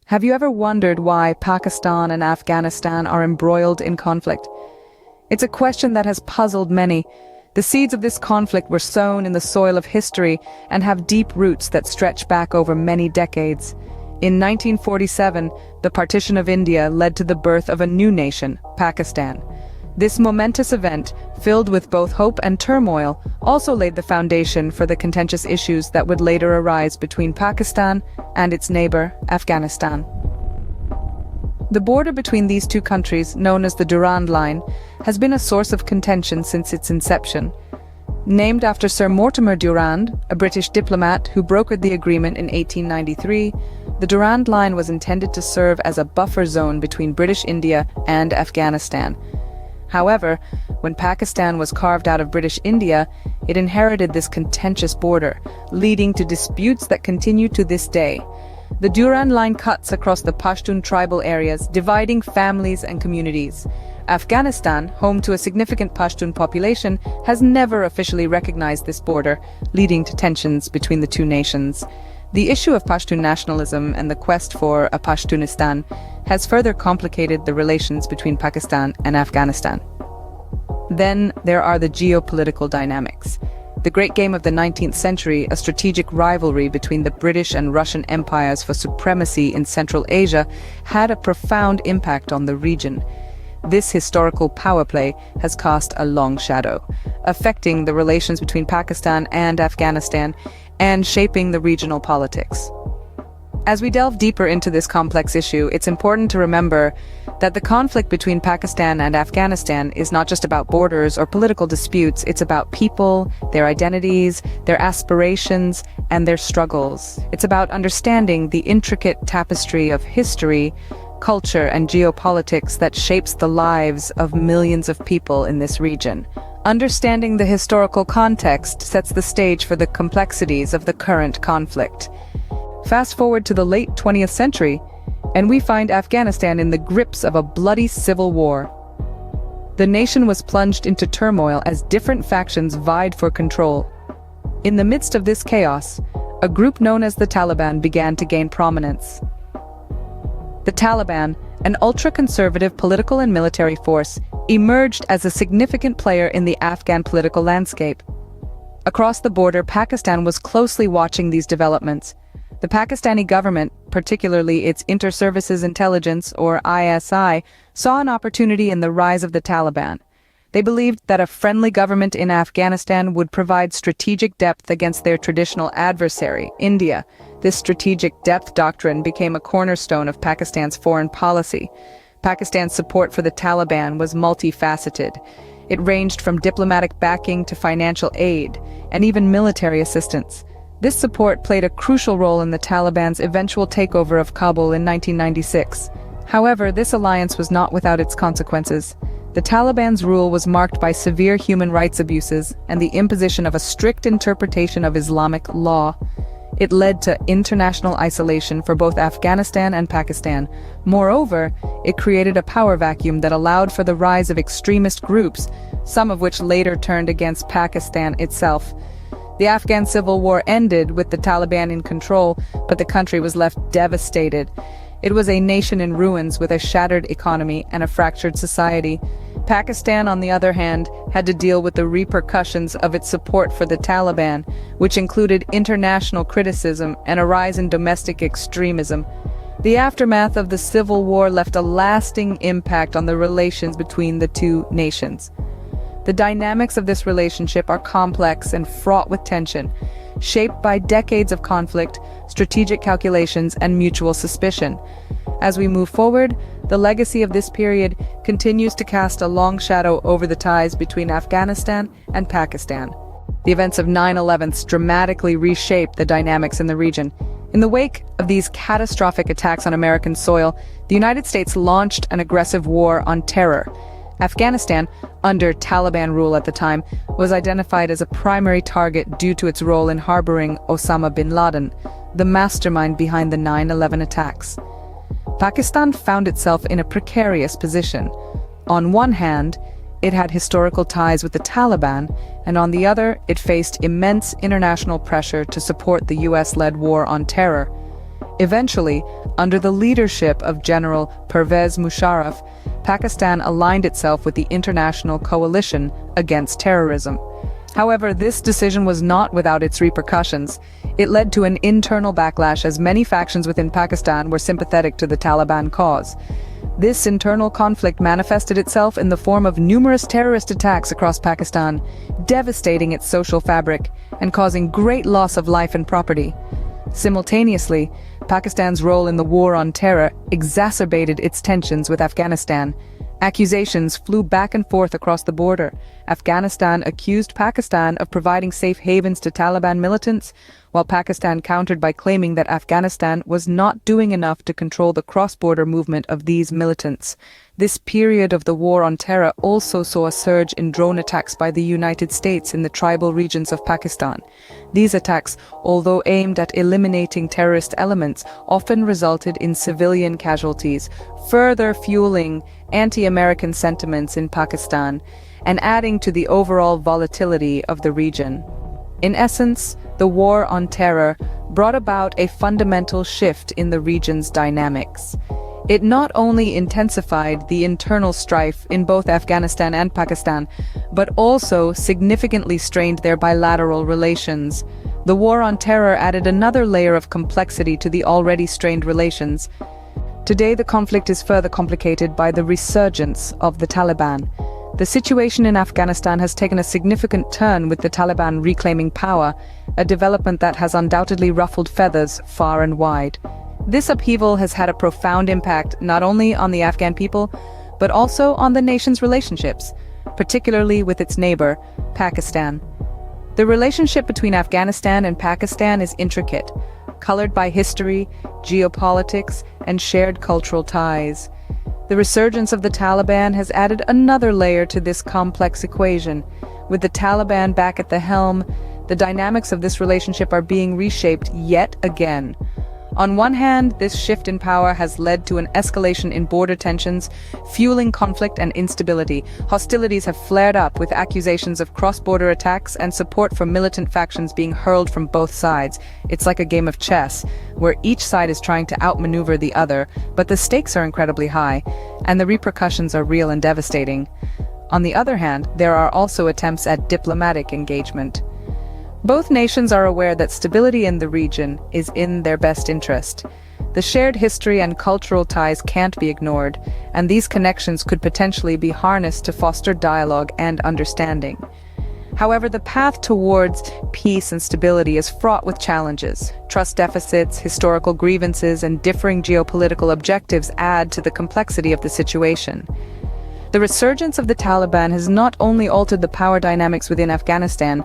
Have you ever wondered why Pakistan and Afghanistan are embroiled in conflict? It's a question that has puzzled many. The seeds of this conflict were sown in the soil of history and have deep roots that stretch back over many decades. In 1947, the partition of India led to the birth of a new nation, Pakistan. This momentous event, filled with both hope and turmoil, also laid the foundation for the contentious issues that would later arise between Pakistan and its neighbor, Afghanistan. The border between these two countries, known as the Durand Line, has been a source of contention since its inception. Named after Sir Mortimer Durand, a British diplomat who brokered the agreement in 1893, the Durand Line was intended to serve as a buffer zone between British India and Afghanistan. However, when Pakistan was carved out of British India, it inherited this contentious border, leading to disputes that continue to this day. The Durand Line cuts across the Pashtun tribal areas, dividing families and communities. Afghanistan, home to a significant Pashtun population, has never officially recognized this border, leading to tensions between the two nations. The issue of Pashtun nationalism and the quest for a Pashtunistan has further complicated the relations between Pakistan and Afghanistan. Then there are the geopolitical dynamics. The Great Game of the 19th century, a strategic rivalry between the British and Russian empires for supremacy in Central Asia, had a profound impact on the region. This historical power play has cast a long shadow, affecting the relations between Pakistan and Afghanistan and shaping the regional politics. As we delve deeper into this complex issue, it's important to remember that the conflict between Pakistan and Afghanistan is not just about borders or political disputes, it's about people, their identities, their aspirations, and their struggles. It's about understanding the intricate tapestry of history, culture, and geopolitics that shapes the lives of millions of people in this region. Understanding the historical context sets the stage for the complexities of the current conflict. Fast forward to the late 20th century, and we find Afghanistan in the grips of a bloody civil war. The nation was plunged into turmoil as different factions vied for control. In the midst of this chaos, a group known as the Taliban began to gain prominence. The Taliban, an ultra-conservative political and military force, emerged as a significant player in the Afghan political landscape. Across the border, Pakistan was closely watching these developments. The Pakistani government, particularly its Inter-Services Intelligence, or ISI, saw an opportunity in the rise of the Taliban. They believed that a friendly government in Afghanistan would provide strategic depth against their traditional adversary, India. This strategic depth doctrine became a cornerstone of Pakistan's foreign policy. Pakistan's support for the Taliban was multifaceted. It ranged from diplomatic backing to financial aid, and even military assistance. This support played a crucial role in the Taliban's eventual takeover of Kabul in 1996. However, this alliance was not without its consequences. The Taliban's rule was marked by severe human rights abuses and the imposition of a strict interpretation of Islamic law. It led to international isolation for both Afghanistan and Pakistan. Moreover, it created a power vacuum that allowed for the rise of extremist groups, some of which later turned against Pakistan itself. The Afghan civil war ended with the Taliban in control, but the country was left devastated. It was a nation in ruins with a shattered economy and a fractured society. Pakistan, on the other hand, had to deal with the repercussions of its support for the Taliban, which included international criticism and a rise in domestic extremism. The aftermath of the civil war left a lasting impact on the relations between the two nations. The dynamics of this relationship are complex and fraught with tension, shaped by decades of conflict, strategic calculations, and mutual suspicion. As we move forward, the legacy of this period continues to cast a long shadow over the ties between Afghanistan and Pakistan. The events of 9/11 dramatically reshaped the dynamics in the region. In the wake of these catastrophic attacks on American soil, the United States launched an aggressive war on terror. Afghanistan, under Taliban rule at the time, was identified as a primary target due to its role in harboring Osama bin Laden, the mastermind behind the 9/11 attacks. Pakistan found itself in a precarious position. On one hand, it had historical ties with the Taliban, and on the other, it faced immense international pressure to support the US-led war on terror. Eventually, under the leadership of General Pervez Musharraf, Pakistan aligned itself with the international coalition against terrorism. However, this decision was not without its repercussions. It led to an internal backlash as many factions within Pakistan were sympathetic to the Taliban cause. This internal conflict manifested itself in the form of numerous terrorist attacks across Pakistan, devastating its social fabric and causing great loss of life and property. Simultaneously, Pakistan's role in the war on terror exacerbated its tensions with Afghanistan. Accusations flew back and forth across the border. Afghanistan accused Pakistan of providing safe havens to Taliban militants, while Pakistan countered by claiming that Afghanistan was not doing enough to control the cross-border movement of these militants. This period of the war on terror also saw a surge in drone attacks by the United States in the tribal regions of Pakistan. These attacks, although aimed at eliminating terrorist elements, often resulted in civilian casualties, further fueling anti-American sentiments in Pakistan and adding to the overall volatility of the region. In essence, the war on terror brought about a fundamental shift in the region's dynamics. It not only intensified the internal strife in both Afghanistan and Pakistan, but also significantly strained their bilateral relations. The war on terror added another layer of complexity to the already strained relations. Today, the conflict is further complicated by the resurgence of the Taliban. The situation in Afghanistan has taken a significant turn with the Taliban reclaiming power, a development that has undoubtedly ruffled feathers far and wide. This upheaval has had a profound impact not only on the Afghan people, but also on the nation's relationships, particularly with its neighbor, Pakistan. The relationship between Afghanistan and Pakistan is intricate, colored by history, geopolitics, and shared cultural ties. The resurgence of the Taliban has added another layer to this complex equation. With the Taliban back at the helm, the dynamics of this relationship are being reshaped yet again. On one hand, this shift in power has led to an escalation in border tensions, fueling conflict and instability. Hostilities have flared up with accusations of cross-border attacks and support for militant factions being hurled from both sides. It's like a game of chess, where each side is trying to outmaneuver the other, but the stakes are incredibly high, and the repercussions are real and devastating. On the other hand, there are also attempts at diplomatic engagement. Both nations are aware that stability in the region is in their best interest. The shared history and cultural ties can't be ignored, and these connections could potentially be harnessed to foster dialogue and understanding. However, the path towards peace and stability is fraught with challenges. Trust deficits, historical grievances, and differing geopolitical objectives add to the complexity of the situation. The resurgence of the Taliban has not only altered the power dynamics within Afghanistan,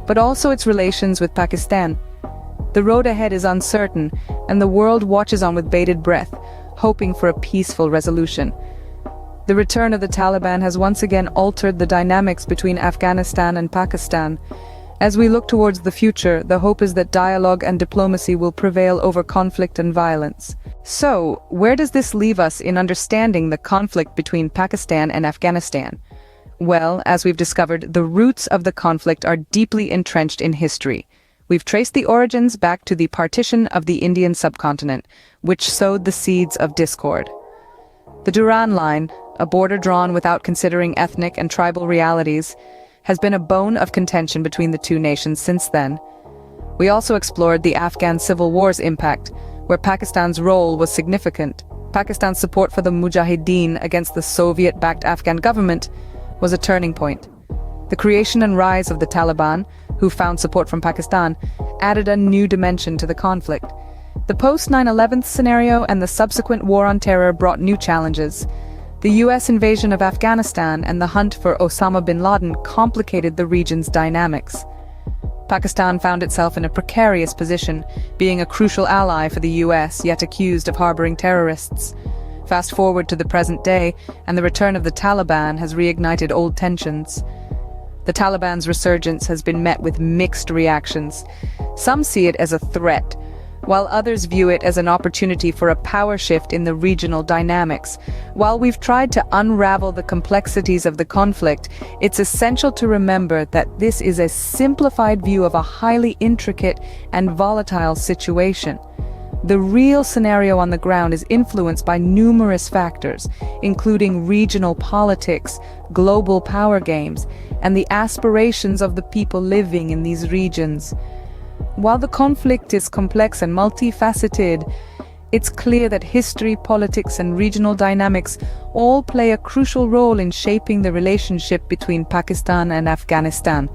but also its relations with Pakistan. The road ahead is uncertain, and the world watches on with bated breath, hoping for a peaceful resolution. The return of the Taliban has once again altered the dynamics between Afghanistan and Pakistan. As we look towards the future, the hope is that dialogue and diplomacy will prevail over conflict and violence. So, where does this leave us in understanding the conflict between Pakistan and Afghanistan? Well, as we've discovered, the roots of the conflict are deeply entrenched in history. We've traced the origins back to the partition of the Indian subcontinent, which sowed the seeds of discord. The Durand Line, a border drawn without considering ethnic and tribal realities, has been a bone of contention between the two nations since then. We also explored the Afghan civil war's impact, where Pakistan's role was significant. Pakistan's support for the Mujahideen against the Soviet-backed Afghan government was a turning point. The creation and rise of the Taliban, who found support from Pakistan, added a new dimension to the conflict. The post-9/11 scenario and the subsequent war on terror brought new challenges. The US invasion of Afghanistan and the hunt for Osama bin Laden complicated the region's dynamics. Pakistan found itself in a precarious position, being a crucial ally for the US, yet accused of harboring terrorists. Fast forward to the present day, and the return of the Taliban has reignited old tensions. The Taliban's resurgence has been met with mixed reactions. Some see it as a threat, while others view it as an opportunity for a power shift in the regional dynamics. While we've tried to unravel the complexities of the conflict, it's essential to remember that this is a simplified view of a highly intricate and volatile situation. The real scenario on the ground is influenced by numerous factors, including regional politics, global power games, and the aspirations of the people living in these regions. While the conflict is complex and multifaceted, it's clear that history, politics, and regional dynamics all play a crucial role in shaping the relationship between Pakistan and Afghanistan.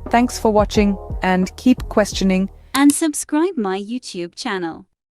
Thanks for watching, and keep questioning and subscribe my YouTube channel.